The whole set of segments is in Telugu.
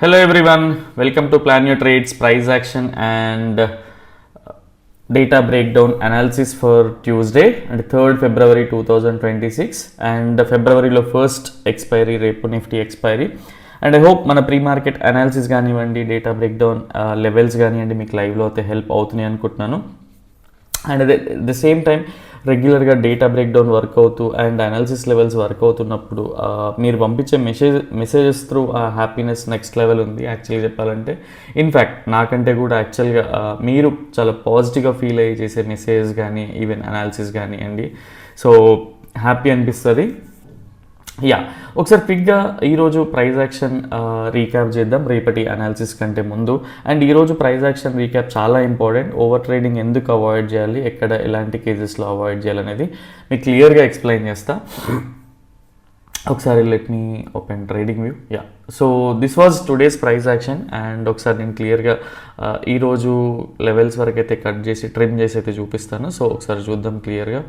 Hello everyone, welcome to Plan Your Trades Price Action and Data Breakdown Analysis for Tuesday and 3rd February 2026 and February lo first expiry Repo Nifty expiry and I hope మన ప్రీ మార్కెట్ అనాలిసిస్ కానివ్వండి డేటా బ్రేక్డౌన్ లెవెల్స్ కానివ్వండి మీకు లైవ్లో అయితే హెల్ప్ అవుతున్నాయి అనుకుంటున్నాను. అండ్ అదే ద సేమ్ టైం రెగ్యులర్గా డేటా బ్రేక్డౌన్ వర్క్ అవుతూ అండ్ అనాలిసిస్ లెవెల్స్ వర్క్ అవుతున్నప్పుడు మీరు పంపించే మెసేజెస్ త్రూ ఆ హ్యాపీనెస్ నెక్స్ట్ లెవెల్ ఉంది. యాక్చువల్గా చెప్పాలంటే ఇన్ఫ్యాక్ట్ నాకంటే కూడా యాక్చువల్గా మీరు చాలా పాజిటివ్గా ఫీల్ అయ్యి చేసే మెసేజ్ కానీ ఈవెన్ అనాలిసిస్ కానివ్వండి, సో హ్యాపీ అనిపిస్తుంది. ఒకసారి క్విక్గా ఈరోజు ప్రైజ్ యాక్షన్ రీక్యాప్ చేద్దాం రేపటి అనాలిసిస్ కంటే ముందు. అండ్ ఈరోజు ప్రైజ్ యాక్షన్ రీక్యాప్ చాలా ఇంపార్టెంట్. ఓవర్ ట్రేడింగ్ ఎందుకు అవాయిడ్ చేయాలి, ఎక్కడ ఎలాంటి కేసెస్లో అవాయిడ్ చేయాలనేది మీకు క్లియర్గా ఎక్స్ప్లెయిన్ చేస్తా. ఒకసారి let me open trading view. So this was today's price action and ఒకసారి నేను క్లియర్గా ఈరోజు లెవెల్స్ వరకు అయితే కట్ చేసి ట్రిమ్ చేసి అయితే చూపిస్తాను. సో ఒకసారి చూద్దాం క్లియర్గా.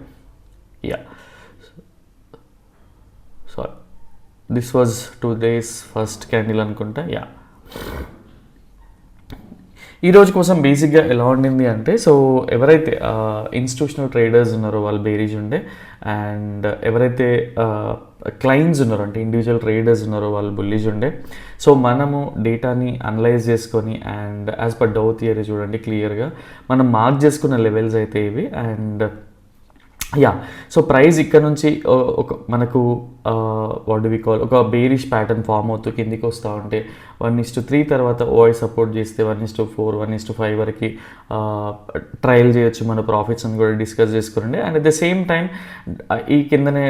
Sorry, this was today's first candle అనుకుంటా. ఈరోజు కోసం బేసిక్గా ఎలా ఉండింది అంటే, సో ఎవరైతే ఇన్స్టిట్యూషనల్ ట్రేడర్స్ ఉన్నారో వాళ్ళు బేరీజ్ ఉండే, అండ్ ఎవరైతే క్లయింట్స్ ఉన్నారో అంటే ఇండివిజువల్ ట్రేడర్స్ ఉన్నారో వాళ్ళు బుల్లిష్ ఉండే. సో మనము డేటాని అనలైజ్ చేసుకొని and as per dough theory చూడండి క్లియర్గా మనం మార్క్ చేసుకున్న లెవెల్స్ అయితే ఇవి. అండ్ సో ప్రైస్ ఇక్కడ నుంచి ఒక మనకు వాట్ డు వి కాల్ ఒక బేరిష్ ప్యాటర్న్ ఫామ్ అవుతూ కిందికి వస్తూ ఉంటే 1:3 తర్వాత ఓఐ సపోర్ట్ చేస్తే 1:4 1:5 వరకు ట్రయల్ చేయొచ్చు మన ప్రాఫిట్స్ అని కూడా డిస్కస్ చేసుకురండి. And at the same time ఈ కిందనే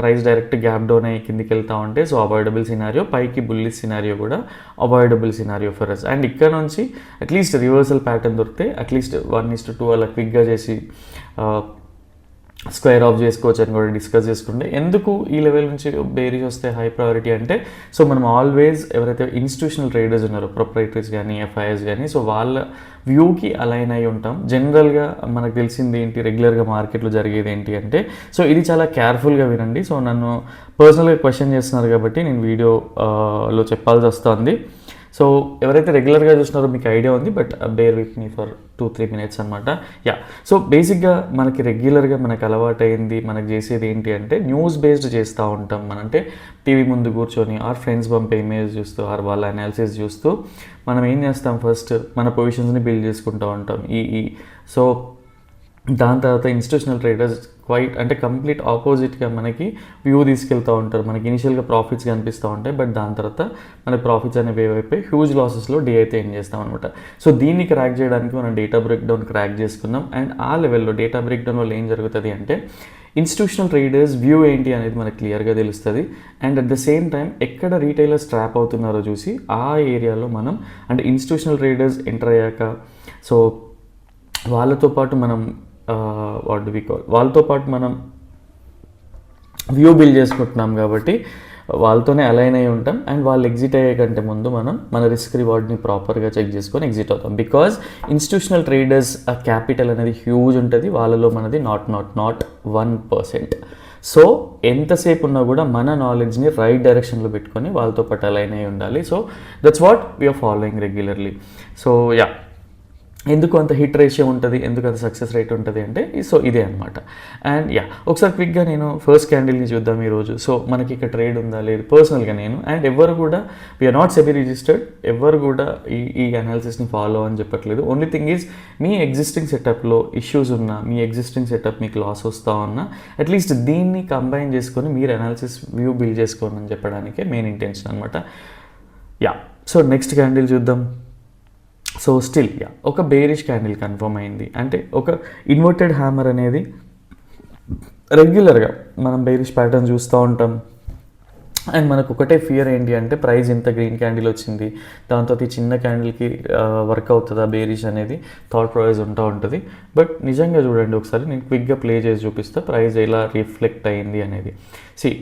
ప్రైస్ డైరెక్ట్ గ్యాప్ డౌన్ అయ్యి కిందికి వెళ్తూ ఉంటే సో అవాయిడబుల్ సినారియో, పైకి బుల్లిష్ సినారియో కూడా avoidable scenario for us. And ఇక్కడ నుంచి అట్లీస్ట్ రివర్సల్ ప్యాటర్న్ దొరికితే అట్లీస్ట్ 1:2 అలా క్విక్గా చేసి స్క్వేర్ ఆఫ్ చేసుకోవచ్చు అని కూడా డిస్కస్ చేసుకుంటే, ఎందుకు ఈ లెవెల్ నుంచి బేరీస్ వస్తే హై ప్రయారిటీ అంటే, సో మనం ఆల్వేస్ ఎవరైతే ఇన్స్టిట్యూషనల్ ట్రేడర్స్ ఉన్నారో ప్రొప్రైటరీస్ కానీ ఎఫ్ఐఎస్ కానీ, సో వాళ్ళ వ్యూకి అలైన్ అయి ఉంటాం. జనరల్గా మనకు తెలిసింది ఏంటి, రెగ్యులర్గా మార్కెట్లో జరిగేది ఏంటి అంటే, సో ఇది చాలా కేర్ఫుల్గా వినండి. సో నన్ను పర్సనల్గా క్వశ్చన్ చేస్తున్నారు కాబట్టి నేను వీడియోలో చెప్పాల్సి వస్తుంది. సో ఎవరైతే రెగ్యులర్గా చూస్తున్నారో మీకు ఐడియా ఉంది, but bear with me for 2-3 minutes అనమాట. సో బేసిక్గా మనకి రెగ్యులర్గా మనకు అలవాటు అయింది, మనకు చేసేది ఏంటి అంటే న్యూస్ బేస్డ్ చేస్తూ ఉంటాం. మన అంటే టీవీ ముందు కూర్చొని ఆర్ ఫ్రెండ్స్ పంపే ఇమేజ్ చూస్తూ ఆర్ వాళ్ళ అనాలిసిస్ చూస్తూ మనం ఏం చేస్తాం, ఫస్ట్ మన పొజిషన్స్ని బిల్డ్ చేసుకుంటూ ఉంటాం. సో దాని తర్వాత ఇన్స్టిట్యూషనల్ ట్రేడర్స్ క్వైట్ అంటే కంప్లీట్ ఆపోజిట్గా మనకి వ్యూ తీసుకెళ్తూ ఉంటారు. మనకి ఇనిషియల్గా ప్రాఫిట్స్ కనిపిస్తూ ఉంటాయి, బట్ దాని తర్వాత మనకి ప్రాఫిట్స్ అనేవి అయిపోయి హ్యూజ్ లాసెస్లో డే అయితే ఏం చేస్తాం అనమాట. సో దీన్ని క్రాక్ చేయడానికి మనం డేటా బ్రేక్డౌన్ క్రాక్ చేసుకున్నాం. అండ్ ఆ లెవెల్లో డేటా బ్రేక్డౌన్ వల్ల ఏం జరుగుతుంది అంటే, ఇన్స్టిట్యూషనల్ ట్రేడర్స్ వ్యూ ఏంటి అనేది మనకు క్లియర్గా తెలుస్తుంది. And at the same time ఎక్కడ రీటైలర్స్ ట్రాప్ అవుతున్నారో చూసి ఆ ఏరియాలో మనం అంటే ఇన్స్టిట్యూషనల్ ట్రేడర్స్ ఎంటర్ అయ్యాక సో వాళ్ళతో పాటు మనం వాట్ డు వి కాల్ వాళ్ళతో పాటు మనం వ్యూ బిల్డ్ చేసుకుంటున్నాం కాబట్టి వాళ్ళతోనే అలైన్ అయి ఉంటాం. అండ్ వాళ్ళు ఎగ్జిట్ అయ్యే కంటే ముందు మనం మన రిస్క్ రివార్డ్ని ప్రాపర్గా చెక్ చేసుకొని ఎగ్జిట్ అవుతాం. బికాజ్ ఇన్స్టిట్యూషనల్ ట్రేడర్స్ క్యాపిటల్ అనేది హ్యూజ్ ఉంటుంది, వాళ్ళలో మనది నాట్ 1%. సో ఎంతసేపు ఉన్నా కూడా మన నాలెడ్జ్ని రైట్ డైరెక్షన్లో పెట్టుకొని వాళ్ళతో పాటు అలైన్ అయి ఉండాలి. So that's what we are following regularly. So ఎందుకు అంత హిట్ రేషియో ఉంటుంది, ఎందుకు అంత సక్సెస్ రేట్ ఉంటుంది అంటే సో ఇదే అనమాట. అండ్ ఒకసారి క్విక్గా నేను ఫస్ట్ క్యాండిల్ని చూద్దాం ఈరోజు. సో మనకి ఇక్కడ ట్రేడ్ ఉందా లేదు, పర్సనల్గా నేను అండ్ ఎవరు కూడా వీఆర్ నాట్ సెబీ రిజిస్టర్డ్, ఎవరు కూడా ఈ అనాలిసిస్ని ఫాలో అని చెప్పట్లేదు. ఓన్లీ థింగ్ ఈజ్ మీ ఎగ్జిస్టింగ్ సెటప్లో ఇష్యూస్ ఉన్నా, మీ ఎగ్జిస్టింగ్ సెటప్ మీకు లాస్ వస్తా ఉన్నా అట్లీస్ట్ దీన్ని కంబైన్ చేసుకొని మీరు అనాలిసిస్ వ్యూ బిల్డ్ చేసుకోండి అని చెప్పడానికే మెయిన్ ఇంటెన్షన్ అనమాట. సో నెక్స్ట్ క్యాండిల్ చూద్దాం. సో స్టిల్ ఒక బేరిష్ క్యాండిల్ కన్ఫర్మ్ అయింది అంటే ఒక ఇన్వర్టెడ్ హ్యామర్ అనేది రెగ్యులర్గా మనం బేరిష్ ప్యాటర్న్ చూస్తూ ఉంటాం. అండ్ మనకు ఒకటే ఫియర్ ఏంటి అంటే ప్రైస్ ఇంత గ్రీన్ క్యాండిల్ వచ్చింది, దాంతో ఈ చిన్న క్యాండిల్కి వర్క్ అవుతుందా బేరిష్ అనేది థాట్ ప్రాసెస్ ఉంటుంది. బట్ నిజంగా చూడండి ఒకసారి నేను క్విక్గా ప్లే చేసి చూపిస్తా ప్రైస్ ఎలా రిఫ్లెక్ట్ అయింది అనేది.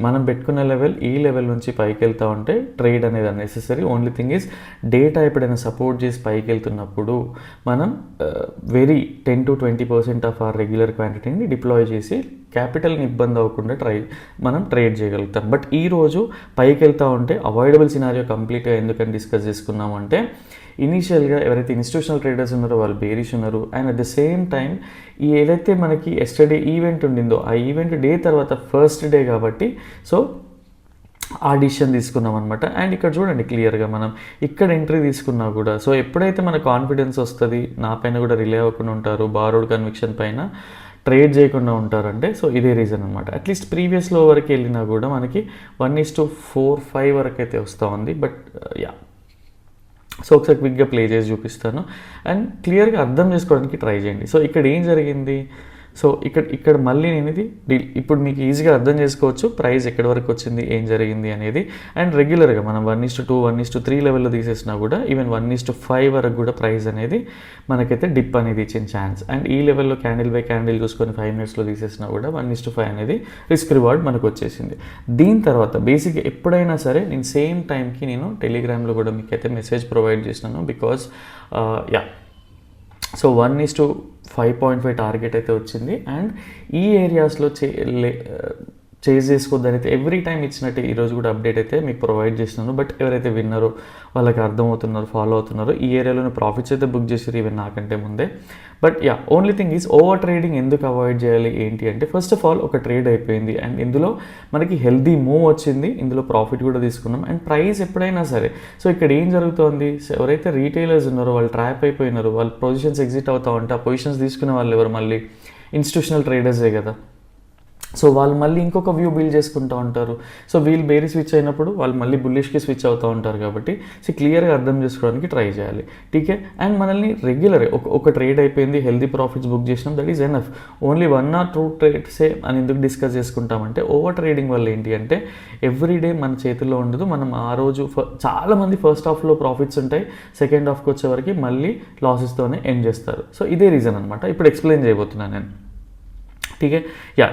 మనం పెట్టుకున్న లెవెల్ ఈ లెవెల్ నుంచి పైకి వెళ్తా ఉంటే ట్రేడ్ అనేది unnecessary. Only thing is data ఎప్పుడైనా సపోర్ట్ చేసి పైకి వెళ్తున్నప్పుడు మనం వెరీ 10-20% ఆఫ్ ఆర్ రెగ్యులర్ క్వాంటిటీని డిప్లాయ్ చేసి క్యాపిటల్ని ఇబ్బంది అవ్వకుండా మనం ట్రేడ్ చేయగలుగుతాం. బట్ ఈరోజు పైకి వెళ్తూ ఉంటే అవాయిడబుల్ సినారియో కంప్లీట్గా ఎందుకని డిస్కస్ చేసుకున్నామంటే, ఇనీషియల్గా ఎవరైతే ఇన్స్టిట్యూషనల్ ట్రేడర్స్ ఉన్నారో వాళ్ళు బేరిష్ ఉన్నారు. And at the same time ఈ ఏదైతే మనకి ఎస్టర్డే ఈవెంట్ ఉండిందో ఆ ఈవెంట్ డే తర్వాత ఫస్ట్ డే కాబట్టి సో ఆ డిసిషన్ తీసుకున్నాం అనమాట. అండ్ ఇక్కడ చూడండి క్లియర్గా మనం ఇక్కడ ఎంట్రీ తీసుకున్నా కూడా సో ఎప్పుడైతే మన కాన్ఫిడెన్స్ వస్తుంది, నా పైన కూడా రిలే అవ్వకుండా ఉంటారు, బారోడ్ కన్విక్షన్ పైన ట్రేడ్ చేయకుండా ఉంటారంటే సో ఇదే రీజన్ అనమాట. అట్లీస్ట్ ప్రీవియస్లో వరకు వెళ్ళినా కూడా మనకి 1:4-5 వరకు అయితే వస్తూ ఉంది. బట్ సో ఒకసారి క్విక్గా ప్లే చేసి చూపిస్తాను అండ్ క్లియర్గా అర్థం చేసుకోవడానికి ట్రై చేయండి. సో ఇక్కడ ఏం జరిగింది, సో ఇక్కడ మళ్ళీ నేను ఇది ఇప్పుడు మీకు ఈజీగా అర్థం చేసుకోవచ్చు ప్రైస్ ఎక్కడి వరకు వచ్చింది, ఏం జరిగింది అనేది. అండ్ రెగ్యులర్గా మనం 1:2, 1:3 లెవెల్లో తీసేసినా కూడా ఈవెన్ 1:5 వరకు కూడా ప్రైస్ అనేది మనకైతే డిప్ అనేది ఇచ్చిన ఛాన్స్. అండ్ ఈ లెవెల్లో క్యాండిల్ బై క్యాండిల్ చూసుకొని 5 మినిట్స్లో తీసేసినా కూడా 1:5 అనేది రిస్క్ రివార్డ్ మనకు వచ్చేసింది. దీని తర్వాత బేసిక్గా ఎప్పుడైనా సరే నేను సేమ్ టైంకి నేను టెలిగ్రామ్లో కూడా మీకు అయితే మెసేజ్ ప్రొవైడ్ చేసినాను. బికాజ్ సో 1:5.5 టార్గెట్ అయితే వచ్చింది. అండ్ ఈ ఏరియాస్లో చేజ్ చేసుకోవద్దని అయితే ఎవ్రీ టైం ఇచ్చినట్టు ఈరోజు కూడా అప్డేట్ అయితే మీకు ప్రొవైడ్ చేసినాను. బట్ ఎవరైతే విన్నారో వాళ్ళకి అర్థమవుతున్నారో ఫాలో అవుతున్నారో ఈ ఏరియాలోనే ప్రాఫిట్స్ అయితే బుక్ చేసారు ఈవెన్ నాకంటే ముందే. But only thing is over trading ఎందుకు అవాయిడ్ చేయాలి ఏంటి అంటే, ఫస్ట్ ఆఫ్ ఆల్ ఒక ట్రేడ్ అయిపోయింది అండ్ ఇందులో మనకి హెల్దీ మూవ్ వచ్చింది, ఇందులో ప్రాఫిట్ కూడా తీసుకున్నాం. అండ్ ప్రైస్ ఎప్పుడైనా సరే సో ఇక్కడ ఏం జరుగుతోంది, ఎవరైతే రీటైలర్స్ ఉన్నారో వాళ్ళు ట్రాప్ అయిపోయినారో, వాళ్ళు పొజిషన్స్ ఎగ్జిట్ అవుతా ఉంటే ఆ పొజిషన్స్ తీసుకునే వాళ్ళు ఎవరు, మళ్ళీ ఇన్స్టిట్యూషనల్ ట్రేడర్సే కదా. సో వాళ్ళు మళ్ళీ ఇంకొక వ్యూ బిల్డ్ చేసుకుంటూ ఉంటారు. సో వీళ్ళు బేరీ స్విచ్ అయినప్పుడు వాళ్ళు మళ్ళీ బుల్లిష్కి స్విచ్ అవుతూ ఉంటారు. కాబట్టి సో క్లియర్గా అర్థం చేసుకోవడానికి ట్రై చేయాలి. టీకే అండ్ మనల్ని రెగ్యులర్ ఒక ట్రేడ్ అయిపోయింది, హెల్దీ ప్రాఫిట్స్ బుక్ చేసినాం, that is enough. Only 1 or 2 ట్రేడ్సే అని ఎందుకు డిస్కస్ చేసుకుంటామంటే, ఓవర్ ట్రేడింగ్ వల్ల ఏంటి అంటే ఎవ్రీడే మన చేతుల్లో ఉండదు. మనం ఆ రోజు చాలామంది ఫస్ట్ హాఫ్లో ప్రాఫిట్స్ ఉంటాయి, సెకండ్ హాఫ్కి వచ్చేవరకు మళ్ళీ లాసెస్తోనే ఎండ్ చేస్తారు. సో ఇదే రీజన్ అనమాట. ఇప్పుడు ఎక్స్ప్లెయిన్ చేయబోతున్నాను నేను. ఠీకే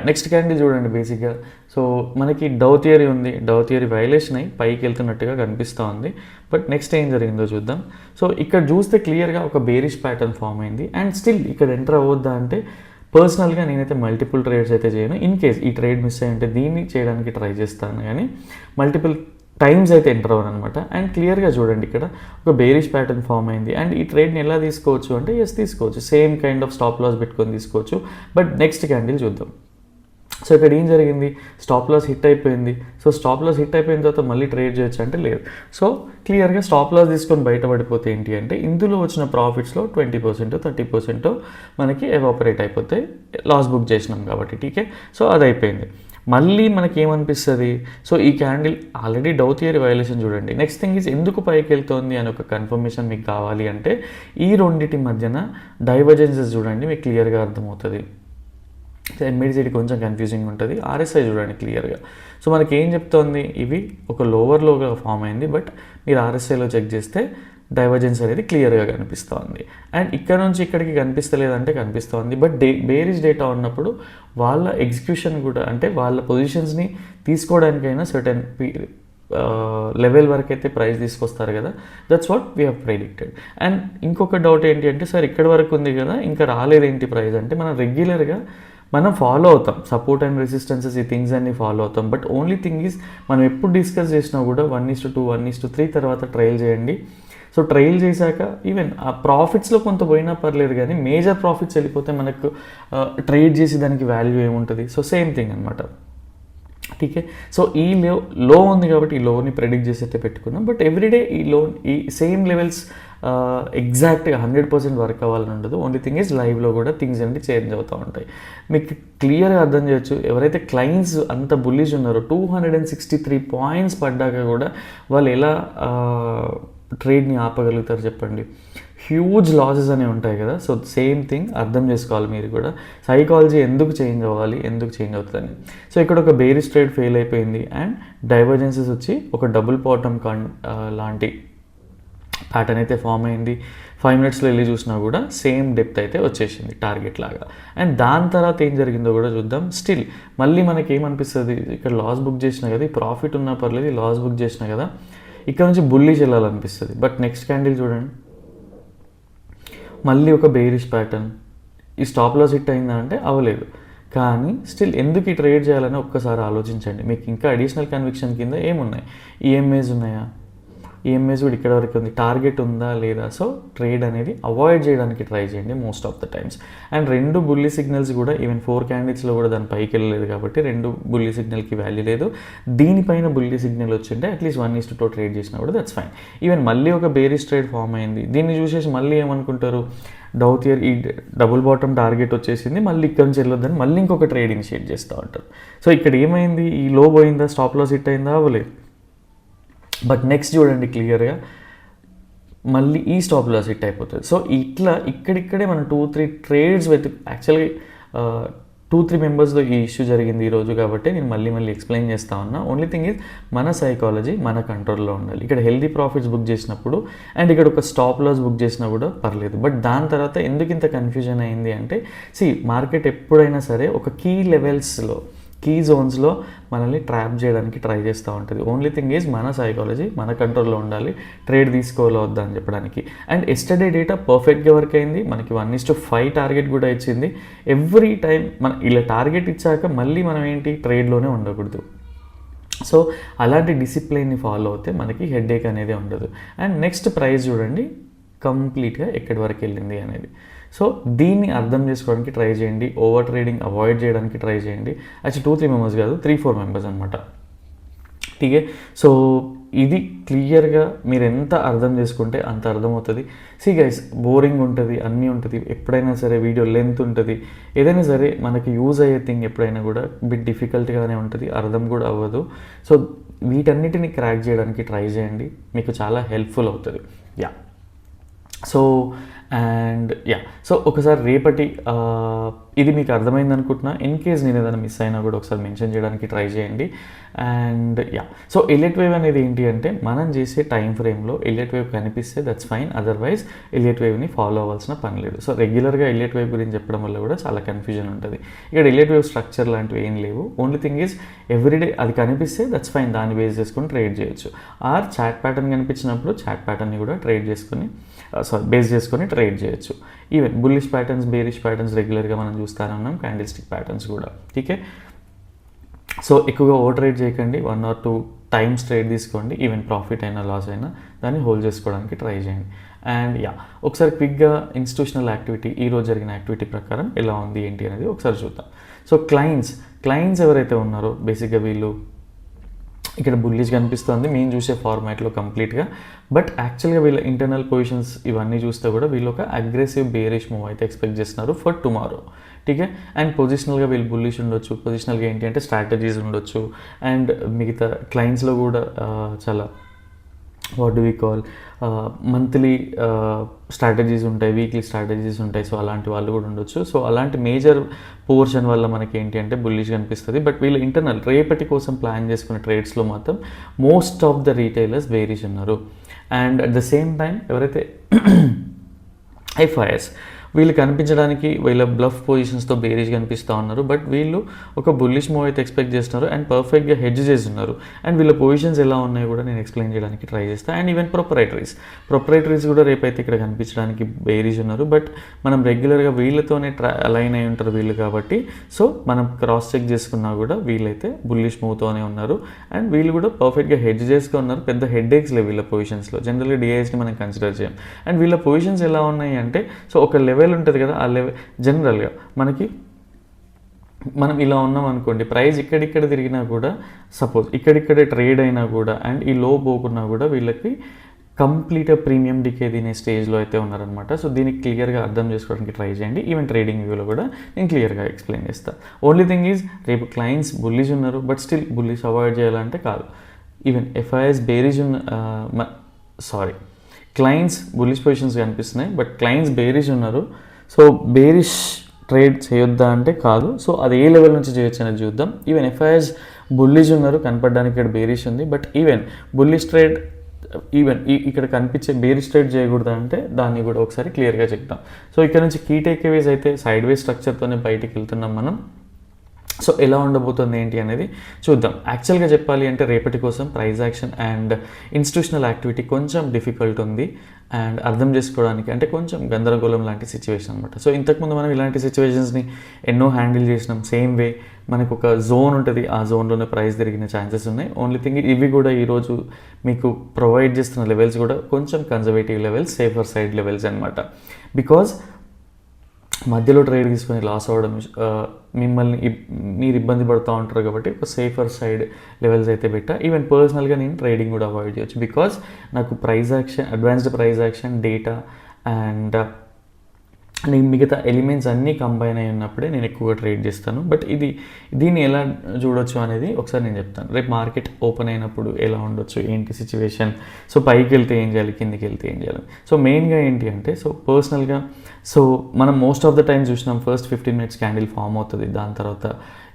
నెక్స్ట్ క్యాండిల్ చూడండి. బేసిక్గా సో మనకి డౌ థియరీ ఉంది, డౌ థియరీ వైలేషన్ అయ్యి పైకి వెళ్తున్నట్టుగా కనిపిస్తూ ఉంది. బట్ నెక్స్ట్ ఏం జరిగిందో చూద్దాం. సో ఇక్కడ చూస్తే క్లియర్గా ఒక బేరిష్ ప్యాటర్న్ ఫామ్ అయింది. అండ్ స్టిల్ ఇక్కడ ఎంటర్ అవ్వద్దా అంటే, పర్సనల్గా నేనైతే మల్టిపుల్ ట్రేడ్స్ అయితే చేయను. ఇన్ కేస్ ఈ ట్రేడ్ మిస్ అయ్యి ఉంటే దీన్ని చేయడానికి ట్రై చేస్తాను, కానీ మల్టిపుల్ టైమ్స్ అయితే ఎంటర్ అవ్వను అనమాట. అండ్ క్లియర్గా చూడండి ఇక్కడ ఒక బేరిష్ ప్యాటర్న్ ఫామ్ అయింది. అండ్ ఈ ట్రేడ్ని ఎలా తీసుకోవచ్చు అంటే, తీసుకోవచ్చు, same kind of stop loss పెట్టుకొని తీసుకోవచ్చు. బట్ నెక్స్ట్ క్యాండిల్ చూద్దాం. సో ఇక్కడ ఏం జరిగింది, స్టాప్ లాస్ హిట్ అయిపోయింది. సో స్టాప్ లాస్ హిట్ అయిపోయిన తర్వాత మళ్ళీ ట్రేడ్ చేయొచ్చు అంటే లేదు. సో క్లియర్గా స్టాప్ లాస్ తీసుకొని బయటపడిపోతే ఏంటి అంటే, ఇందులో వచ్చిన ప్రాఫిట్స్లో 20%, 30% మనకి ఎవాపరేట్ అయిపోతాయి, లాస్ బుక్ చేసినాం కాబట్టి. టీకే సో అది అయిపోయింది. మళ్ళీ మనకి ఏమనిపిస్తుంది, సో ఈ క్యాండిల్ ఆల్రెడీ డౌ థియరీ వైలేషన్ చూడండి. నెక్స్ట్ థింగ్ ఈజ్ ఎందుకు పైకి వెళ్తుంది అని ఒక కన్ఫర్మేషన్ మీకు కావాలి అంటే, ఈ రెండింటి మధ్యన డైవర్జెన్సెస్ చూడండి, మీకు క్లియర్గా అర్థమవుతుంది. ఎంఐడిసిటీ కొంచెం కన్ఫ్యూజింగ్ ఉంటుంది. ఆర్ఎస్ఐ చూడండి క్లియర్గా. సో మనకి ఏం చెప్తోంది, ఇవి ఒక లోవర్లోగా ఫామ్ అయింది. బట్ మీరు ఆర్ఎస్ఐలో చెక్ చేస్తే డైవర్జెన్స్ అనేది క్లియర్గా కనిపిస్తోంది. అండ్ ఇక్కడ నుంచి ఇక్కడికి కనిపిస్తలేదంటే కనిపిస్తోంది. బట్ బేరిష్ డేటా ఉన్నప్పుడు వాళ్ళ ఎగ్జిక్యూషన్ కూడా, అంటే వాళ్ళ పొజిషన్స్ని తీసుకోవడానికైనా సర్టెన్ లెవెల్ వరకు అయితే ప్రైస్ తీసుకొస్తారు కదా. That's what we have predicted. And ఇంకొక డౌట్ ఏంటి అంటే, సార్ ఇక్కడ వరకు ఉంది కదా ఇంకా రాలేదేంటి ప్రైస్ అంటే, మనం రెగ్యులర్గా మనం ఫాలో అవుతాం సపోర్ట్ అండ్ రెసిస్టెన్సెస్, ఈ థింగ్స్ అన్ని ఫాలో అవుతాం. బట్ ఓన్లీ థింగ్ ఈజ్ మనం ఎప్పుడు డిస్కస్ చేసినా కూడా 1:2, 1:3 తర్వాత ట్రయల్ చేయండి. సో ట్రయల్ చేశాక ఈవెన్ ఆ ప్రాఫిట్స్లో కొంత పోయినా పర్లేదు, కానీ మేజర్ ప్రాఫిట్స్ వెళ్ళిపోతే మనకు ట్రేడ్ చేసి దానికి వాల్యూ ఏముంటుంది. సో సేమ్ థింగ్ అనమాట. ఠీకే సో ఈ లో ఉంది కాబట్టి ఈ లోని ప్రెడిక్ట్ చేసి అయితే పెట్టుకున్నాం. బట్ ఎవ్రీడే ఈ సేమ్ లెవెల్స్ ఎగ్జాక్ట్గా 100% వర్క్ అవ్వాలని ఉండదు. ఓన్లీ థింగ్ ఈజ్ లైవ్లో కూడా థింగ్స్ అనేవి చేంజ్ అవుతూ ఉంటాయి. మీకు క్లియర్గా అర్థం చేయొచ్చు, ఎవరైతే క్లయింట్స్ అంత బుల్లిష్ ఉన్నారో 263 పాయింట్స్ పడ్డాక కూడా వాళ్ళు ఎలా ట్రేడ్ని ఆపగలుగుతారు చెప్పండి. హ్యూజ్ లాసెస్ అనేవి ఉంటాయి కదా. సో సేమ్ థింగ్ అర్థం చేసుకోవాలి మీరు కూడా, సైకాలజీ ఎందుకు చేంజ్ అవ్వాలి, ఎందుకు చేంజ్ అవుతుందని. సో ఇక్కడ ఒక బేరిష్ ట్రేడ్ ఫెయిల్ అయిపోయింది అండ్ డైవర్జెన్సెస్ వచ్చి ఒక డబుల్ బాటమ్ లాంటి ప్యాటర్న్ అయితే ఫామ్ అయింది. 5 మినిట్స్లో వెళ్ళి చూసినా కూడా సేమ్ డెప్త్ అయితే వచ్చేసింది టార్గెట్ లాగా. అండ్ దాని తర్వాత ఏం జరిగిందో కూడా చూద్దాం. స్టిల్ మళ్ళీ మనకి ఏమనిపిస్తుంది, ఇక్కడ లాస్ బుక్ చేసినా కదా, ఈ ప్రాఫిట్ ఉన్నా పర్లేదు, ఈ లాస్ బుక్ చేసినా కదా, ఇక్కడ నుంచి బుల్లిష్ వెళ్ళాలనిపిస్తుంది. బట్ నెక్స్ట్ క్యాండిల్ చూడండి, మళ్ళీ ఒక బేరిష్ ప్యాటర్న్. ఈ స్టాప్ లాస్ హిట్ అయిందా అంటే అవ్వలేదు. కానీ స్టిల్ ఎందుకు ఈ ట్రేడ్ చేయాలని ఒక్కసారి ఆలోచించండి. మీకు ఇంకా అడిషనల్ కన్విక్షన్ కింద ఏమున్నాయి, ఈఎంఐస్ ఉన్నాయా, ఈఎంఐస్ కూడా ఇక్కడ వరకు ఉంది, టార్గెట్ ఉందా లేదా. సో ట్రేడ్ అనేది అవాయిడ్ చేయడానికి ట్రై చేయండి most of the times. And 2 బుల్లి సిగ్నల్స్ కూడా ఈవెన్ 4 క్యాండిల్స్లో కూడా దాని పైకి వెళ్ళలేదు కాబట్టి 2 బుల్లి సిగ్నల్కి వాల్యూ లేదు. దీనిపైన బుల్లి సిగ్నల్ వచ్చింటే అట్లీస్ట్ 1:2 ట్రేడ్ చేసినా కూడా దట్స్ ఫైన్. ఈవెన్ మళ్ళీ ఒక బేరిష్ ట్రేడ్ ఫామ్ అయింది. దీన్ని చూసేసి మళ్ళీ ఏమనుకుంటారు, డౌట్ ఇయర్ ఈ డబుల్ బాటమ్ టార్గెట్ వచ్చేసింది, మళ్ళీ ఇక్కడ నుంచి వెళ్ళొద్దని మళ్ళీ ఇంకొక ట్రేడ్ ఇనిషియేట్ చేస్తూ ఉంటారు. సో ఇక్కడ ఏమైంది, ఈ లో పోయిందా, స్టాప్ లాస్ హిట్ అయిందా, అవ్వలేదు. బట్ నెక్స్ట్ చూడండి క్లియర్గా మళ్ళీ ఈ స్టాప్ లాస్ హిట్ అయిపోతుంది. సో ఇట్లా ఇక్కడిక్కడే మనం 2-3 ట్రేడ్స్ యాక్చువల్గా 2-3 మెంబర్స్లో ఈ ఇష్యూ జరిగింది ఈరోజు కాబట్టి నేను మళ్ళీ ఎక్స్ప్లెయిన్ చేస్తా ఉన్నా. ఓన్లీ థింగ్ ఈజ్ మన సైకాలజీ మన కంట్రోల్లో ఉండాలి. ఇక్కడ హెల్దీ ప్రాఫిట్స్ బుక్ చేసినప్పుడు అండ్ ఇక్కడ ఒక స్టాప్ లాస్ బుక్ చేసినా కూడా పర్లేదు. బట్ దాని తర్వాత ఎందుకు ఇంత కన్ఫ్యూజన్ అయింది అంటే, మార్కెట్ ఎప్పుడైనా సరే ఒక కీ లెవెల్స్లో, కీ జోన్స్లో మనల్ని ట్రాప్ చేయడానికి ట్రై చేస్తూ ఉంటుంది. ఓన్లీ థింగ్ ఈజ్ మన సైకాలజీ మన కంట్రోల్లో ఉండాలి, ట్రేడ్ తీసుకోవాలో వద్దా అని చెప్పడానికి. అండ్ ఎస్టర్డే డేటా పర్ఫెక్ట్గా వర్క్ అయింది. మనకి 1:5 టార్గెట్ కూడా ఇచ్చింది. ఎవ్రీ టైం మనం ఇలా టార్గెట్ ఇచ్చాక మళ్ళీ మనం ఏంటి ట్రేడ్లోనే ఉండకూడదు. సో అలాంటి డిసిప్లిన్ని ఫాలో అవుతే మనకి హెడేక్ అనేది ఉండదు. అండ్ నెక్స్ట్ ప్రైస్ చూడండి కంప్లీట్గా ఎక్కడి వరకు వెళ్ళింది అనేది. సో దీన్ని అర్థం చేసుకోవడానికి ట్రై చేయండి. ఓవర్ ట్రేడింగ్ అవాయిడ్ చేయడానికి ట్రై చేయండి. యాక్చువల్లీ 2-3 మెంబర్స్ కాదు, 3-4 మెంబర్స్ అనమాట. ఠీకే. సో ఇది క్లియర్గా మీరు ఎంత అర్థం చేసుకుంటే అంత అర్థమవుతుంది. గైస్, బోరింగ్ ఉంటుంది, అన్నీ ఉంటుంది. ఎప్పుడైనా సరే వీడియో లెంత్ ఉంటుంది, ఏదైనా సరే మనకి యూజ్ అయ్యే థింగ్ ఎప్పుడైనా కూడా బిట్ డిఫికల్ట్గానే ఉంటుంది, అర్థం కూడా అవ్వదు. సో వీటన్నిటిని క్రాక్ చేయడానికి ట్రై చేయండి, మీకు చాలా హెల్ప్ఫుల్ అవుతుంది. సో ఒకసారి రేపటి ఇది మీకు అర్థమైంది అనుకుంటున్నా. ఇన్ కేస్ నేను ఏదైనా మిస్ అయినా కూడా ఒకసారి మెన్షన్ చేయడానికి ట్రై చేయండి. అండ్ సో ఎలియట్ వేవ్ అనేది ఏంటి అంటే, మనం చేసే టైం ఫ్రేమ్లో ఎలియట్ వేవ్ కనిపిస్తే దట్స్ ఫైన్, అదర్వైజ్ ఎలియట్ వేవ్ని ఫాలో అవ్వాల్సిన పని లేదు. సో రెగ్యులర్గా ఎలియట్ వేవ్ గురించి చెప్పడం వల్ల కూడా చాలా కన్ఫ్యూజన్ ఉంటుంది. ఇక్కడ ఎలియట్ వేవ్ స్ట్రక్చర్ లాంటివి ఏం లేవు. ఓన్లీ థింగ్ ఈజ్ ఎవ్రీడే అది కనిపిస్తే దట్స్ ఫైన్, దాన్ని బేస్ చేసుకొని ట్రేడ్ చేయొచ్చు. ఆర్ చాట్ ప్యాటర్న్ కనిపించినప్పుడు చాట్ ప్యాటర్న్ని కూడా బేస్ చేసుకొని ట్రేడ్ చేయొచ్చు. Even bullish patterns, bearish patterns రెగ్యులర్గా మనం చూస్తూనే ఉన్నాం, క్యాండిల్ స్టిక్ ప్యాటర్న్స్ కూడా. ఠీకే. సో ఎక్కువగా ఓవర్ ట్రేడ్ చేయకండి, 1 or 2 టైమ్స్ ట్రేడ్ తీసుకోండి. ఈవెన్ ప్రాఫిట్ అయినా లాస్ అయినా దాన్ని హోల్డ్ చేసుకోవడానికి ట్రై చేయండి. అండ్ ఒకసారి క్విక్గా ఇన్స్టిట్యూషనల్ యాక్టివిటీ, ఈరోజు జరిగిన యాక్టివిటీ ప్రకారం ఎలా ఉంది ఏంటి అనేది ఒకసారి చూద్దాం. సో క్లయింట్స్ ఎవరైతే ఉన్నారో బేసిక్గా వీళ్ళు ఇక్కడ బుల్లిష్ కనిపిస్తుంది మేము చూసే ఫార్మాట్లో కంప్లీట్గా. బట్ యాక్చువల్గా వీళ్ళ ఇంటర్నల్ పొజిషన్స్ ఇవన్నీ చూస్తే కూడా వీళ్ళు ఒక అగ్రెసివ్ బేరిష్ మూవ్ అయితే ఎక్స్పెక్ట్ చేస్తున్నారు ఫర్ టుమారో. ఠీకే. అండ్ పొజిషనల్గా వీళ్ళు బుల్లిష్ ఉండొచ్చు. పొజిషనల్గా ఏంటి అంటే స్ట్రాటజీస్ ఉండొచ్చు. అండ్ మిగతా క్లయింట్స్లో కూడా చాలా what do we call monthly strategies ఉంటాయి, వీక్లీ స్ట్రాటజీస్ ఉంటాయి. సో అలాంటి వాళ్ళు కూడా ఉండొచ్చు. సో అలాంటి మేజర్ పోర్షన్ వల్ల మనకి ఏంటి అంటే బుల్లిష్ కనిపిస్తుంది. బట్ వీళ్ళు ఇంటర్నల్ రేపటి కోసం ప్లాన్ చేసుకునే ట్రేడ్స్లో మాత్రం most of the retailers bearish ఉన్నారు. And at the same time ఎవరైతే FIS వీళ్ళు కనిపించడానికి వీళ్ళ బ్లఫ్ పొజిషన్స్తో బేరిష్ కనిపిస్తూ ఉన్నారు. బట్ వీళ్ళు ఒక బుల్లిష్ మూవ్ అయితే ఎక్స్పెక్ట్ చేస్తున్నారు అండ్ పర్ఫెక్ట్గా హెడ్జ్ చేస్తున్నారు. అండ్ వీళ్ళ పొజిషన్స్ ఎలా ఉన్నాయో కూడా నేను ఎక్స్ప్లెయిన్ చేయడానికి ట్రై చేస్తాను. అండ్ ఈవెన్ ప్రొపరైటరీస్ కూడా రేపైతే ఇక్కడ కనిపించడానికి బేరిష్ ఉన్నారు. బట్ మనం రెగ్యులర్గా వీళ్ళతోనే అలైన్ అయి ఉంటారు వీళ్ళు కాబట్టి. సో మనం క్రాస్ చెక్ చేసుకున్నా కూడా వీళ్ళైతే బుల్లిష్ మూవ్తోనే ఉన్నారు. అండ్ వీళ్ళు కూడా పర్ఫెక్ట్గా హెడ్జ్ చేసుకున్నారు. పెద్ద హెడ్ఏక్స్ లేవు వీళ్ళ పొజిషన్స్లో. జనరల్గా డిఐఎస్ని మనం కన్సిడర్ చేయం. అండ్ వీళ్ళ పొజిషన్స్ ఎలా ఉన్నాయి అంటే, సో ఒక లెవెల్ ఉంటుంది కదా, ఆ లెవెల్ జనరల్గా మనం ఇలా ఉన్నాం అనుకోండి, ప్రైస్ ఇక్కడిక్కడ తిరిగినా కూడా, సపోజ్ ఇక్కడిక్కడే ట్రేడ్ అయినా కూడా అండ్ ఈ లో పోకున్నా కూడా వీళ్ళకి కంప్లీట్గా ప్రీమియం డికే తినే స్టేజ్లో అయితే ఉన్నారనమాట. సో దీనికి క్లియర్గా అర్థం చేసుకోవడానికి ట్రై చేయండి. ఈవెన్ ట్రేడింగ్ వ్యూలో కూడా నేను క్లియర్గా ఎక్స్ప్లెయిన్ చేస్తాను. ఓన్లీ థింగ్ ఈజ్ రేపు క్లయింట్స్ బుల్లిష్ ఉన్నారు, బట్ స్టిల్ బుల్లిష్ అవాయిడ్ చేయాలంటే కాదు. Even FIS bearish clients bullish positions కనిపిస్తున్నాయి, బట్ క్లయింట్స్ బేరిష్ ఉన్నారు. సో బేరిష్ ట్రేడ్ చేయొద్దా అంటే కాదు. సో అది ఏ లెవెల్ నుంచి చేయొచ్చు అనేది చూద్దాం. ఈవెన్ FIS బుల్లిష్ ఉన్నారు, కనపడడానికి ఇక్కడ బేరిష్ ఉంది. But even bullish trade even ఇక్కడ కనిపించే బేరిష్ ట్రేడ్ చేయకూడదు అంటే దాన్ని కూడా ఒకసారి క్లియర్గా చెప్తాం. సో ఇక్కడ నుంచి కీ టేక్అవేస్ అయితే సైడ్ వేస్ స్ట్రక్చర్తోనే బయటికి వెళ్తున్నాం మనం. సో ఎలా ఉండబోతుంది ఏంటి అనేది చూద్దాం. యాక్చువల్గా చెప్పాలి అంటే రేపటి కోసం price action and institutional activity కొంచెం డిఫికల్ట్ ఉంది అండ్ అర్థం చేసుకోవడానికి, అంటే కొంచెం గందరగోళం లాంటి సిచ్యువేషన్ అనమాట. సో ఇంతకుముందు మనం ఇలాంటి సిచ్యువేషన్స్ని ఎన్నో హ్యాండిల్ చేసినాం. సేమ్ వే మనకు ఒక జోన్ ఉంటుంది, ఆ జోన్లోనే ప్రైస్ తిరిగిన ఛాన్సెస్ ఉన్నాయి. ఓన్లీ థింగ్ ఇవి కూడా ఈరోజు మీకు ప్రొవైడ్ చేస్తున్న లెవెల్స్ కూడా కొంచెం conservative levels, safer side levels అనమాట. బికాజ్ మధ్యలో ట్రేడ్ తీసుకొని లాస్ అవ్వడం మీరు ఇబ్బంది పడుతూ ఉంటారు కాబట్టి ఒక సేఫర్ సైడ్ లెవెల్స్ అయితే పెట్టా. ఈవెన్ పర్సనల్గా నేను ట్రేడింగ్ కూడా అవాయిడ్ చేయొచ్చు బికాజ్ నాకు price action, advanced price action, data and నేను మిగతా ఎలిమెంట్స్ అన్నీ కంబైన్ అయి ఉన్నప్పుడే నేను ఎక్కువగా ట్రేడ్ చేస్తాను. బట్ దీన్ని ఎలా చూడొచ్చు అనేది ఒకసారి నేను చెప్తాను. రేపు మార్కెట్ ఓపెన్ అయినప్పుడు ఎలా ఉండొచ్చు, ఏంటి సిచ్యువేషన్, సో పైకి వెళ్తే ఏం చేయాలి, కిందికి వెళ్తే ఏం చేయాలి. సో మెయిన్గా ఏంటి అంటే, సో పర్సనల్గా మనం మోస్ట్ ఆఫ్ ద టైం చూసినాం ఫస్ట్ 15 minutes క్యాండిల్ ఫామ్ అవుతుంది. దాని తర్వాత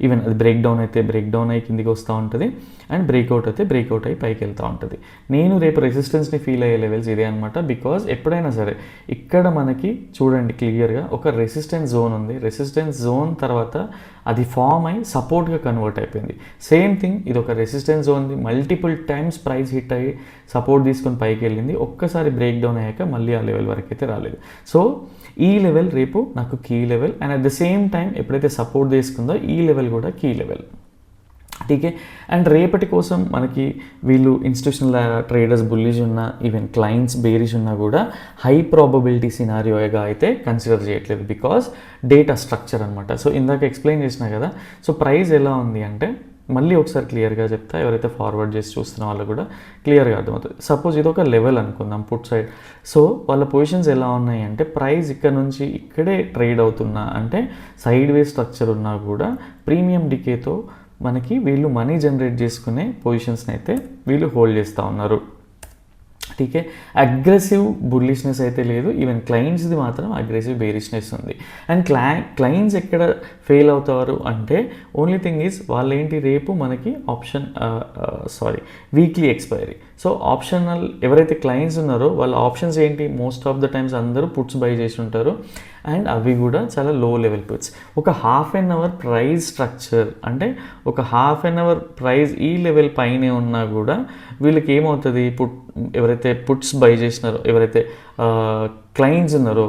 ఈవెన్ అది బ్రేక్ డౌన్ అయితే బ్రేక్ డౌన్ అయ్యి కిందికి వస్తూ ఉంటుంది అండ్ బ్రేక్అవుట్ అయితే బ్రేక్అవుట్ అయ్యి పైకి వెళ్తూ ఉంటుంది. నేను రేపు రెసిస్టెన్స్ని ఫీల్ అయ్యే లెవెల్స్ ఇదే అనమాట. బికాజ్ ఎప్పుడైనా సరే ఇక్కడ మనకి చూడండి క్లియర్గా ఒక రెసిస్టెన్స్ జోన్ ఉంది. రెసిస్టెన్స్ జోన్ తర్వాత అది ఫామ్ అయ్యి సపోర్ట్గా కన్వర్ట్ అయిపోయింది. సేమ్ థింగ్ ఇది ఒక రెసిస్టెన్స్ జోన్ ఉంది, మల్టిపుల్ టైమ్స్ ప్రైస్ హిట్ అయ్యి సపోర్ట్ తీసుకొని పైకి వెళ్ళింది. ఒక్కసారి బ్రేక్ డౌన్ అయ్యాక మళ్ళీ ఆ లెవెల్ వరకు అయితే రాలేదు. సో ఈ లెవెల్ రేపు నాకు key level and at the same time ఎప్పుడైతే సపోర్ట్ తీసుకుందో ఈ లెవెల్ కూడా కీ లెవెల్. ఠీకే. అండ్ రేపటి కోసం మనకి వీళ్ళు ఇన్స్టిట్యూషనల్ ట్రేడర్స్ బుల్లిష్ ఉన్నా, ఈవెన్ క్లయింట్స్ బేరిష్ ఉన్నా కూడా హై ప్రాబబిలిటీ సినారియోగా అయితే కన్సిడర్ చేయట్లేదు బికాజ్ డేటా స్ట్రక్చర్ అనమాట. సో ఇందాక ఎక్స్ప్లెయిన్ చేసినా కదా. సో ప్రైస్ ఎలా ఉంది అంటే మళ్ళీ ఒకసారి క్లియర్గా చెప్తా, ఎవరైతే ఫార్వర్డ్ చేసి చూస్తున్న వాళ్ళు కూడా క్లియర్గా అర్థమవుతుంది. సపోజ్ ఇది ఒక లెవెల్ అనుకుందాం పుట్ సైడ్. సో వాళ్ళ పొజిషన్స్ ఎలా ఉన్నాయి అంటే ప్రైస్ ఇక్కడ నుంచి ఇక్కడే ట్రేడ్ అవుతున్నా అంటే సైడ్ వే స్ట్రక్చర్ ఉన్నా కూడా ప్రీమియం డికేతో మనకి వీళ్ళు మనీ జనరేట్ చేసుకునే పొజిషన్స్ని అయితే వీళ్ళు హోల్డ్ చేస్తూ ఉన్నారు. ఠీకే. అగ్రెసివ్ బుల్లిష్నెస్ అయితే లేదు. ఈవెన్ క్లయింట్స్ది మాత్రం అగ్రెసివ్ బేరిష్నెస్ ఉంది. అండ్ క్లయింట్స్ ఎక్కడ ఫెయిల్ అవుతారు అంటే ఓన్లీ థింగ్ ఈజ్ వాళ్ళు ఏంటి, రేపు మనకి వీక్లీ ఎక్స్పైరీ. సో ఆప్షనల్ ఎవరైతే క్లయింట్స్ ఉన్నారో వాళ్ళ ఆప్షన్స్ ఏంటి, మోస్ట్ ఆఫ్ ద టైమ్స్ అందరూ పుట్స్ బై చేసి ఉంటారు అండ్ అవి కూడా చాలా లో లెవెల్ పుట్స్. ఒక half an hour price structure అంటే ఒక హాఫ్ అన్ అవర్ ప్రైస్ ఈ లెవెల్ పైనే ఉన్నా కూడా వీళ్ళకి ఏమవుతుంది, ఎవరైతే పుట్స్ బై చేసినారో, ఎవరైతే క్లయింట్స్ ఉన్నారో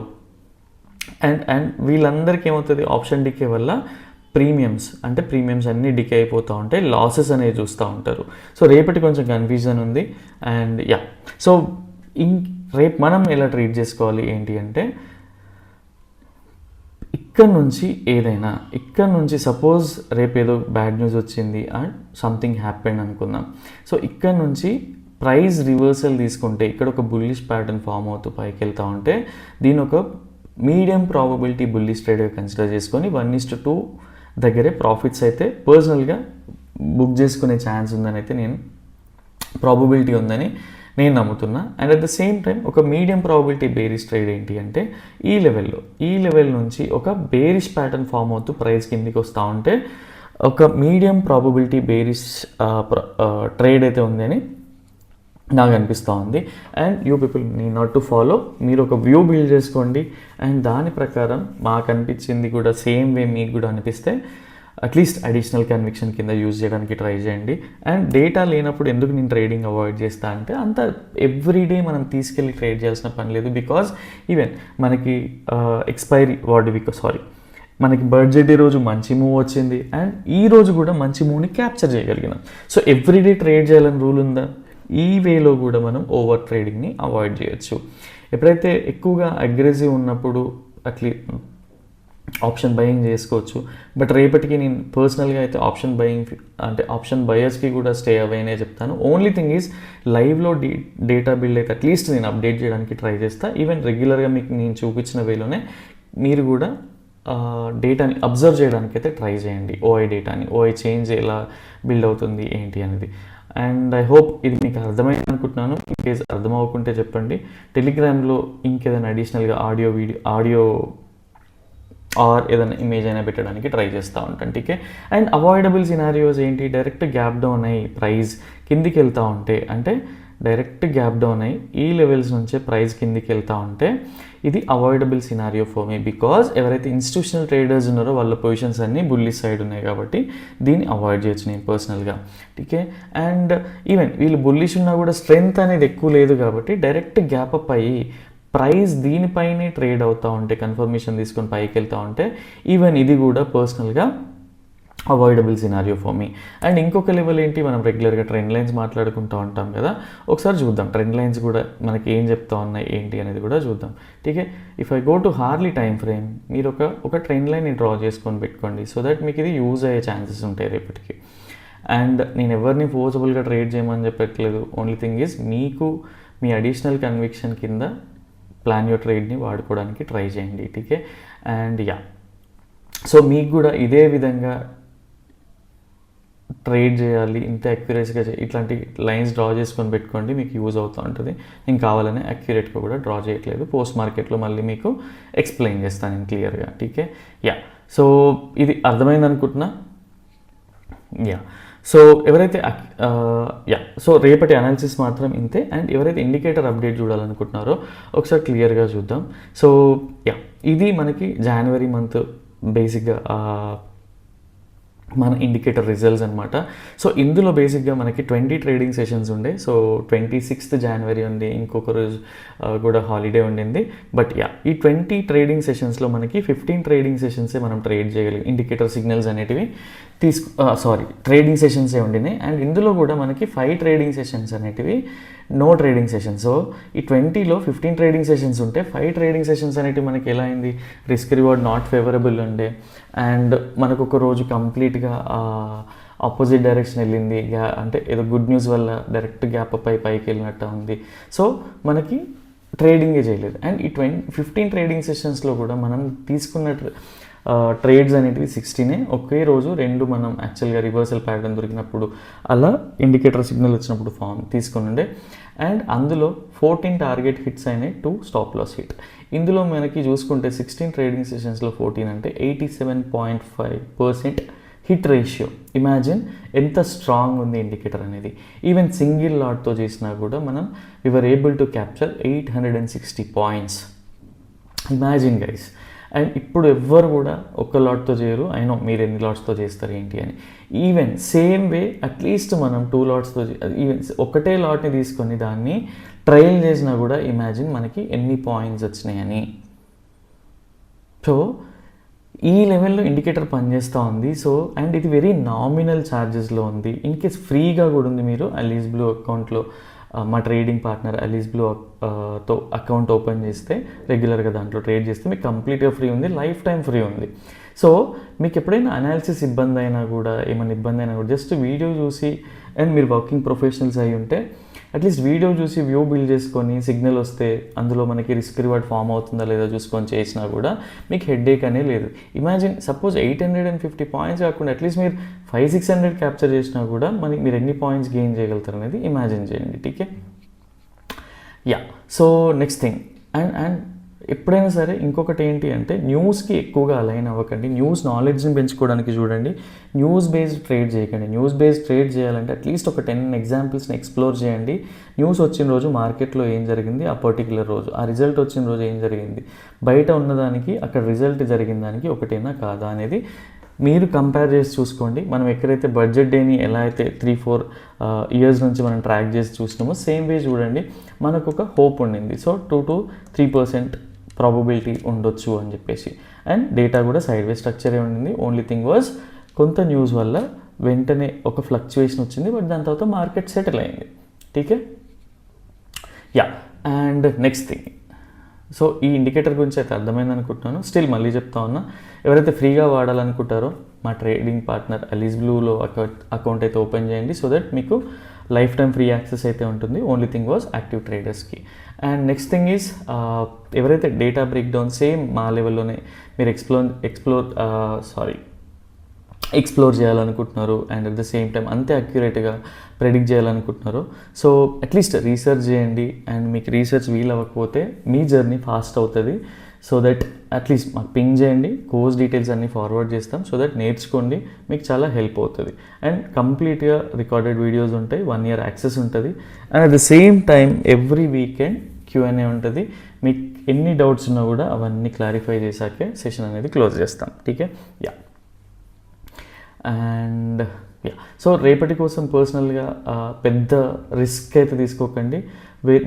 అండ్ వీళ్ళందరికీ ఏమవుతుంది, ఆప్షన్ డికే వల్ల ప్రీమియమ్స్ అన్నీ డికే అయిపోతూ ఉంటాయి, లాసెస్ అనేవి చూస్తూ ఉంటారు. సో రేపటి కొంచెం కన్ఫ్యూజన్ ఉంది అండ్ సో రేపు మనం ఎలా ట్రీట్ చేసుకోవాలి ఏంటి అంటే, ఇక్కడ నుంచి సపోజ్ రేపు ఏదో బ్యాడ్ న్యూస్ వచ్చింది అండ్ సంథింగ్ హ్యాపెండ్ అనుకుందాం. సో ఇక్కడ నుంచి ప్రైస్ రివర్సల్ తీసుకుంటే ఇక్కడ ఒక బుల్లిష్ ప్యాటర్న్ ఫామ్ అవుతూ పైకి వెళ్తూ ఉంటే దీని ఒక మీడియం ప్రాబబిలిటీ బుల్లిష్ ట్రేడ్గా కన్సిడర్ చేసుకొని 1:2 దగ్గరే ప్రాఫిట్స్ అయితే పర్సనల్గా బుక్ చేసుకునే ఛాన్స్ ఉందని అయితే ప్రాబబిలిటీ ఉందని నేను నమ్ముతున్నా. And at the same time ఒక మీడియం ప్రాబబిలిటీ బేరిష్ ట్రేడ్ ఏంటి అంటే ఈ లెవెల్ నుంచి ఒక బేరిష్ ప్యాటర్న్ ఫామ్ అవుతూ ప్రైస్ కిందికి వస్తూ ఉంటే ఒక మీడియం ప్రాబబిలిటీ బేరిష్ ట్రేడ్ అయితే ఉంది అని నాకు అనిపిస్తూ ఉంది. And you people need not to follow, మీరు ఒక వ్యూ బిల్డ్ చేసుకోండి అండ్ దాని ప్రకారం మాకు అనిపించింది కూడా సేమ్ వే మీకు కూడా అనిపిస్తే అట్లీస్ట్ అడిషనల్ కన్విక్షన్ కింద యూజ్ చేయడానికి ట్రై చేయండి. అండ్ డేటా లేనప్పుడు ఎందుకు నేను ట్రేడింగ్ అవాయిడ్ చేస్తా అంటే అంత ఎవ్రీడే మనం తీసుకెళ్ళి ట్రేడ్ చేయాల్సిన పని లేదు. బికాజ్ ఈవెన్ మనకి మనకి బడ్జెట్ రోజు మంచి మూవ్ వచ్చింది అండ్ ఈ రోజు కూడా మంచి మూవ్ని క్యాప్చర్ చేయగలిగినాం. సో ఎవ్రీడే ట్రేడ్ చేయాలని రూల్ ఉందా? ఈ వేలో కూడా మనం ఓవర్ ట్రేడింగ్ని అవాయిడ్ చేయొచ్చు. ఎప్పుడైతే ఎక్కువగా అగ్రెసివ్ ఉన్నప్పుడు ఆప్షన్ బయింగ్ చేసుకోవచ్చు. బట్ రేపటికి నేను పర్సనల్గా అయితే ఆప్షన్ బయర్స్కి కూడా స్టే అవేనే చెప్తాను. ఓన్లీ థింగ్ ఈజ్ లైవ్లో డేటా బిల్డ్ అయితే అట్లీస్ట్ నేను అప్డేట్ చేయడానికి ట్రై చేస్తాను. ఈవెన్ రెగ్యులర్గా మీకు నేను చూపించిన వేలోనే మీరు కూడా డేటాని అబ్జర్వ్ చేయడానికి అయితే ట్రై చేయండి. ఓఐ చేంజ్ ఎలా బిల్డ్ అవుతుంది ఏంటి అనేది. అండ్ ఐ హోప్ ఇది మీకు అర్థమైంది అనుకుంటున్నాను. ఇన్ కేస్ అర్థం అవ్వకుంటే చెప్పండి. టెలిగ్రామ్లో ఇంకేదైనా అడిషనల్గా ఆడియో ఆర్ ఏదైనా ఇమేజ్ అయినా పెట్టడానికి ట్రై చేస్తూ ఉంటాను. టీకే. అండ్ అవాయిడబుల్ సినారియోస్ ఏంటి, డైరెక్ట్ గ్యాప్ డౌన్ అయ్యి ప్రైస్ కిందికి వెళ్తూ ఉంటే అంటే డైరెక్ట్ గ్యాప్ డౌన్ అయ్యి ఈ లెవెల్స్ నుంచే ప్రైస్ కిందికి వెళ్తూ ఉంటే ఇది avoidable scenario for me, because ఎవరైతే ఇన్స్టిట్యూషనల్ ట్రేడర్స్ ఉన్నారో వాళ్ళ పొజిషన్స్ అన్నీ బుల్లిష్ సైడ్ ఉన్నాయి కాబట్టి దీన్ని అవాయిడ్ చేయొచ్చు నేను పర్సనల్గా. ఓకే, అండ్ ఈవెన్ వీళ్ళు బుల్లిష్ ఉన్నా కూడా స్ట్రెంగ్త్ అనేది ఎక్కువ లేదు కాబట్టి డైరెక్ట్ గ్యాప్ అప్ అయ్యి ప్రైస్ దీనిపైనే ట్రేడ్ అవుతూ ఉంటే, కన్ఫర్మేషన్ తీసుకొని పైకి వెళ్తూ ఉంటే ఈవెన్ ఇది కూడా పర్సనల్గా avoidable scenario for me. And ఇంకొక లెవెల్ ఏంటి, మనం రెగ్యులర్గా ట్రెండ్ లైన్స్ మాట్లాడుకుంటూ ఉంటాం కదా, ఒకసారి చూద్దాం ట్రెండ్ లైన్స్ కూడా మనకి ఏం చెప్తా ఉన్నాయి ఏంటి అనేది కూడా చూద్దాం. ఠీకే, if I go to hourly time frame, మీరు ఒక ట్రెండ్ లైన్ని డ్రా చేసుకొని పెట్టుకోండి, సో దట్ మీకు ఇది యూజ్ అయ్యే ఛాన్సెస్ ఉంటాయి రేపటికి. అండ్ నేను ఎవరిని ఫోర్సబుల్గా ట్రేడ్ చేయమని చెప్పట్లేదు, ఓన్లీ థింగ్ ఈజ్ మీకు మీ అడిషనల్ కన్విక్షన్ కింద ప్లాన్ యూర్ ట్రేడ్ని వాడుకోవడానికి ట్రై చేయండి. ఠీకే, అండ్ యా, సో మీకు కూడా ఇదే విధంగా ట్రేడ్ చేయాలి, ఇంత అక్యురేట్గా ఇట్లాంటి లైన్స్ డ్రా చేసుకొని పెట్టుకోండి, మీకు యూజ్ అవుతూ ఉంటుంది. నేను కావాలని అక్యురేట్గా కూడా డ్రా చేయట్లేదు, పోస్ట్ మార్కెట్లో మళ్ళీ మీకు ఎక్స్ప్లెయిన్ చేస్తాను నేను క్లియర్గా. ఠీకే, యా, సో ఇది అర్థమైంది అనుకుంటున్నా. యా, సో ఎవరైతే సో రేపటి అనాలిసిస్ మాత్రం ఇంతే. అండ్ ఎవరైతే ఇండికేటర్ అప్డేట్ చూడాలనుకుంటున్నారో ఒకసారి క్లియర్గా చూద్దాం. సో యా, ఇది మనకి జనవరి మంత్ బేసిక్గా మన ఇండికేటర్ రిజల్ట్స్ అనమాట. సో ఇందులో బేసిక్గా మనకి 20 ట్రేడింగ్ సెషన్స్ ఉండే. సో 26th జనవరి ఉంది, ఇంకొక రోజు కూడా హాలిడే ఉండింది. బట్ యా, ఈ 20 ట్రేడింగ్ సెషన్స్లో మనకి 15 ట్రేడింగ్ సెషన్సే మనం ట్రేడ్ చేయగలిగాం. ఇండికేటర్ సిగ్నల్స్ అనేటివి ట్రేడింగ్ సెషన్సే ఉండినాయి. అండ్ ఇందులో కూడా మనకి 5 ట్రేడింగ్ సెషన్స్ అనేటివి నో ట్రేడింగ్ సెషన్స్. సో ఈ 20లో 15 ట్రేడింగ్ సెషన్స్ ఉంటే 5 ట్రేడింగ్ సెషన్స్ అనేటివి మనకి ఎలా అయింది, రిస్క్ రివార్డ్ నాట్ ఫేవరబుల్ ఉండే. అండ్ మనకు ఒక రోజు కంప్లీట్గా ఆపోజిట్ డైరెక్షన్ వెళ్ళింది, అంటే ఏదో గుడ్ న్యూస్ వల్ల డైరెక్ట్ గ్యాప్ అప్ అయి పైకి వెళ్ళినట్టు ఉంది. సో మనకి ట్రేడింగే చేయలేదు. అండ్ ఈ 15 ట్రేడింగ్ సెషన్స్లో కూడా మనం తీసుకున్న ట్రేడ్స్ అనేటివి 16 ఒకే రోజు 2 మనం యాక్చువల్గా రివర్సల్ ప్యాటర్న్ దొరికినప్పుడు అలా ఇండికేటర్ సిగ్నల్ వచ్చినప్పుడు ఫామ్ తీసుకుని ఉండే. అండ్ అందులో 14 టార్గెట్ హిట్స్ అయినాయి, 2 స్టాప్ లాస్ హిట్. ఇందులో మనకి చూసుకుంటే 16 ట్రేడింగ్ సెషన్స్లో 14 అంటే 87.5% హిట్ రేషియో. ఇమాజిన్ ఎంత స్ట్రాంగ్ ఉంది ఇండికేటర్ అనేది. ఈవెన్ సింగిల్ లాట్తో చేసినా కూడా మనం we are able to capture 860 points. Imagine guys. And ఇప్పుడు ఎవ్వరు కూడా ఒక్క లాట్తో చేయరు. అయినో మీరు ఎన్ని లాట్స్తో చేస్తారు ఏంటి అని. ఈవెన్ సేమ్ వే అట్లీస్ట్ మనం 2 లాట్స్తో ఈవెన్ ఒకటే లాట్ని తీసుకొని దాన్ని ట్రయల్ చేసినా కూడా ఇమాజిన్ మనకి ఎన్ని పాయింట్స్ వచ్చినాయని. సో ఈ లెవెల్లో ఇండికేటర్ పనిచేస్తూ ఉంది. సో అండ్ ఇది వెరీ నామినల్ ఛార్జెస్లో ఉంది. ఇన్ కేస్ ఫ్రీగా కూడా ఉంది. మీరు అలీస్ బ్లూ అకౌంట్లో మా ట్రేడింగ్ పార్ట్నర్ అలీస్ బ్లూ తో అకౌంట్ ఓపెన్ చేస్తే రెగ్యులర్గా దాంట్లో ట్రేడ్ చేస్తే మీకు కంప్లీట్గా ఫ్రీ ఉంది, లైఫ్ టైం ఫ్రీ ఉంది. సో మీకు ఎప్పుడైనా అనాలిసిస్ ఇబ్బంది అయినా కూడా, ఏమైనా ఇబ్బంది అయినా కూడా జస్ట్ వీడియో చూసి, అండ్ మీరు వర్కింగ్ ప్రొఫెషనల్స్ అయి ఉంటే అట్లీస్ట్ వీడియో చూసి వ్యూ బిల్డ్ చేసుకొని సిగ్నల్ వస్తే అందులో మనకి రిస్క్ రివార్డ్ ఫామ్ అవుతుందా లేదా చూసుకొని చేసినా కూడా మీకు హెడ్ఏక్ అనే లేదు. ఇమాజిన్ సపోజ్ 850 పాయింట్స్ కాకుండా అట్లీస్ట్ మీరు 500-600 క్యాప్చర్ చేసినా కూడా మనకి మీరు ఎన్ని పాయింట్స్ గెయిన్ చేయగలుగుతారు అనేది ఇమాజిన్ చేయండి. ఠీకే, yeah, so next thing and ఎప్పుడైనా సరే ఇంకొకటి ఏంటి అంటే న్యూస్కి ఎక్కువగా అలైన్ అవ్వకండి. న్యూస్ నాలెడ్జ్ని పెంచుకోవడానికి చూడండి, న్యూస్ బేస్డ్ ట్రేడ్ చేయకండి. న్యూస్ బేస్డ్ ట్రేడ్ చేయాలంటే అట్లీస్ట్ ఒక 10 ఎగ్జాంపుల్స్ని ఎక్స్ప్లోర్ చేయండి. న్యూస్ వచ్చిన రోజు మార్కెట్లో ఏం జరిగింది, ఆ పర్టికులర్ రోజు ఆ రిజల్ట్ వచ్చిన రోజు ఏం జరిగింది, బయట ఉన్నదానికి అక్కడ రిజల్ట్ జరిగిన దానికి ఒకటేనా కాదా అనేది మీరు కంపేర్ చేసి చూసుకోండి. మనం ఎక్కడైతే బడ్జెట్ డేని ఎలా అయితే 3-4 ఇయర్స్ నుంచి మనం ట్రాక్ చేసి చూసినామో సేమ్ వే చూడండి, మనకు ఒక హోప్ ఉండింది. సో 2 to 3% ప్రాబబిలిటీ ఉండొచ్చు అని చెప్పేసి. అండ్ డేటా కూడా సైడ్ వే స్ట్రక్చరే ఉండింది. ఓన్లీ థింగ్ వాజ్ కొంత న్యూస్ వల్ల వెంటనే ఒక ఫ్లక్చువేషన్ వచ్చింది, బట్ దాని తర్వాత మార్కెట్ సెటిల్ అయింది. ఠీకే, yeah, and next thing, so ఈ ఇండికేటర్ గురించి అయితే అర్థమైంది అనుకుంటున్నాను. స్టిల్ మళ్ళీ చెప్తా ఉన్నా, ఎవరైతే ఫ్రీగా వాడాలనుకుంటారో మా ట్రేడింగ్ పార్ట్నర్ అలీస్ బ్లూలో అకౌంట్ అయితే ఓపెన్ చేయండి. సో దట్ మీకు లైఫ్ టైం ఫ్రీ యాక్సెస్ అయితే ఉంటుంది. ఓన్లీ థింగ్ వాజ్ యాక్టివ్ ట్రేడర్స్కి. అండ్ నెక్స్ట్ థింగ్ ఈజ్ ఎవరైతే డేటా బ్రేక్ డౌన్ సేమ్ మా లెవెల్లోనే మీరు ఎక్స్ప్లోర్ చేయాలనుకుంటున్నారు and at the same time అంతే అక్యురేట్గా ప్రెడిక్ట్ చేయాలనుకుంటున్నారు. సో అట్లీస్ట్ రీసెర్చ్ చేయండి. అండ్ మీకు రీసెర్చ్ వీలు అవ్వకపోతే మీ జర్నీ ఫాస్ట్ అవుతుంది. సో దట్ అట్లీస్ట్ మాకు పింగ్ చేయండి, కోర్స్ డీటెయిల్స్ అన్నీ ఫార్వర్డ్ చేస్తాం. సో దట్ నేర్చుకోండి, మీకు చాలా హెల్ప్ అవుతుంది. అండ్ కంప్లీట్గా రికార్డెడ్ వీడియోస్ ఉంటాయి, 1 year యాక్సెస్ ఉంటుంది. And at the same time every weekend Q&A ఉంటుంది. మీకు ఎన్ని డౌట్స్ ఉన్నా కూడా అవన్నీ క్లారిఫై చేశాకే సెషన్ అనేది క్లోజ్ చేస్తాం. ఠీకే, యా. అండ్ యా, సో రేపటి కోసం పర్సనల్గా పెద్ద రిస్క్ అయితే తీసుకోకండి.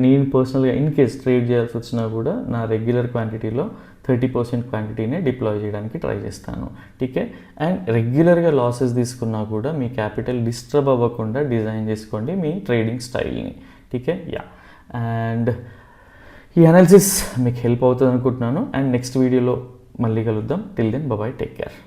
నేను పర్సనల్గా ఇన్ కేస్ ట్రేడ్ చేయాల్సి వచ్చినా కూడా నా రెగ్యులర్ క్వాంటిటీలో 30% క్వాంటిటీనే డిప్లాయ్ చేయడానికి ట్రై చేస్తాను. ఠీకే, అండ్ రెగ్యులర్గా లాసెస్ తీసుకున్నా కూడా మీ క్యాపిటల్ డిస్టర్బ్ అవ్వకుండా డిజైన్ చేసుకోండి మీ ట్రేడింగ్ స్టైల్ని. ఠీకే, యా. అండ్ ఈ అనాలిసిస్ మీకు హెల్ప్ అవుతుంది అనుకుంటున్నాను. అండ్ నెక్స్ట్ వీడియోలో మళ్ళీ కలుద్దాం. Till then bye, take care.